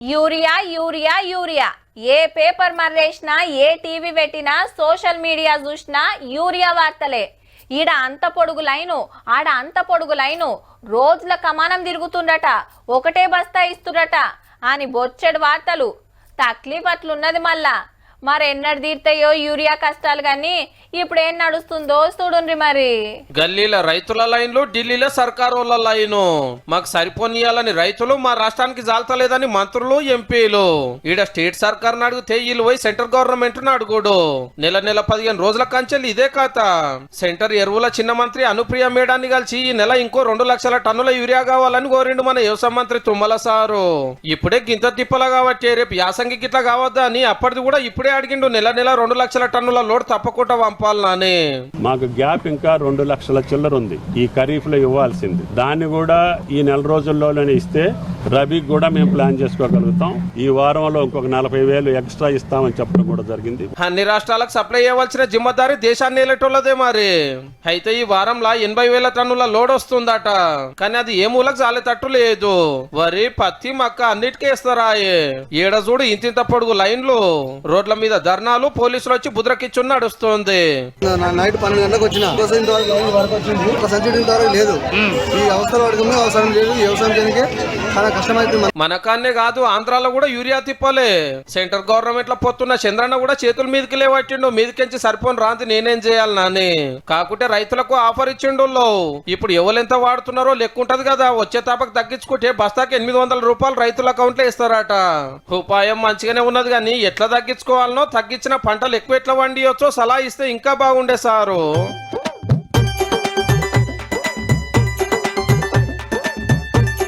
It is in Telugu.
యూరియా యూరియా యూరియా ఏ పేపర్ మర్రేసినా ఏ టీవీ పెట్టినా సోషల్ మీడియా చూసినా యూరియా వార్తలే. ఈడ అంత పొడుగు లైను ఆడ అంత పొడుగు లైను రోజుల కమానం తిరుగుతుండట, ఒకటే బస్తా ఇస్తుడట అని బొచ్చెడు వార్తలు. తక్లీఫ్ అట్లున్నది మళ్ళా. మరెన్నడు తీర్తాయో యూరియా కష్టాలు గాని ఇప్పుడు ఏం నడుస్తుందో చూడుండ్రి. మరి గల్లీల రైతుల లైన్లు, ఢిల్లీలో సర్కారోళ్ళ లైను. మాకు సరిపోనియాలని రైతులు, మా రాష్ట్రానికి జాలతలేదని మంత్రులు, ఎంపీలు. ఈడ స్టేట్ సర్కార్ అడిగితే వీళ్ళు పోయి సెంటర్ గవర్నమెంట్ అడుగుడు. నెల 15 రోజుల కంచెలు ఇదే కథ. సెంటర్ ఎరువుల చిన్న మంత్రి అనుప్రియ మేడాన్ని కలిసి ఈ నెల ఇంకో 2 లక్షల టన్నుల యూరియా కావాలని కోరిండు మన వ్యవసాయ మంత్రి తుమ్మల సారు. ఇప్పుడే గింత తిప్పల కాబట్టి రేపు యాసంగి గిట్లా కావద్దా అని అప్పటిది కూడా ఇప్పుడే అడిగిండు. నెల 2 లక్షల టన్నుల లోడ్ తప్పకుండా పంపాలని. మాకు గ్యాప్ ఇంకా 2 లక్షల చిల్లర ఉంది. ఈ ఖరీఫ్ లో ఇవ్వాల్సింది, దాన్ని కూడా ఈ నెల రోజుల్లోనే ఇస్తే రబీకి కూడా మేము ప్లాన్ చేసుకోగలుగుతాం. ఈ వారంలో ఇంకొక 40,000 ఎక్స్ట్రా ఇస్తామని చెప్పడం కూడా జరిగింది. అన్ని రాష్ట్రాలకు సప్లై చేయవలసిన జిమ్మదారి దేశాన్ని ఏలేటోళ్ళదే. మరి అయితే ఈ వారంలో 80,000 టన్నుల లోడ్ వస్తుందట. కానీ అది ఏ మూలకు జాలేటట్టు లేదు. వరి, పత్తి, మక్క అన్నిటికీ ఇస్తారా? ఏడ చూడు ఇంతింత పొడుగు లైన్లు, రోడ్ల మీద ధర్నాలు, పోలీసులు వచ్చి బుద్రకిచ్చు నడుస్తుంది. నైట్ 12 గంటలకు వచ్చిన లేదు. ఈ అవసరం అడుగుంది, అవసరం లేదు. వ్యవసాయం చేయడానికి చాలా కష్టమైంది. మనకాన్నే కాదు ఆంధ్రాలో కూడా యూరియా తిప్పలే. సెంటర్ గవర్నమెంట్ లో పొత్తున్న చంద్రన్న కూడా చేతుల మీదకి లేవట్టిండు. మీదకించి సరిపోని రాంతి నేనేం చేయాలి నాని. కాకుంటే రైతులకు ఆఫర్ ఇచ్చిండు. ఇప్పుడు ఎవరెంత వాడుతున్నారో లెక్కుంటది కదా. వచ్చే తాపకు తగ్గించుకుంటే బస్తాకి 800 రూపాయలు రైతుల అకౌంట్ లో ఇస్తారట. ఉపాయం మంచిగానే ఉన్నది కానీ ఎట్లా తగ్గించుకోవాలనో, తగ్గించిన పంటలు ఎక్కువ ఎట్లా వండియొచ్చో సలహా ఇస్తే ఇంకా బాగుండే సారు.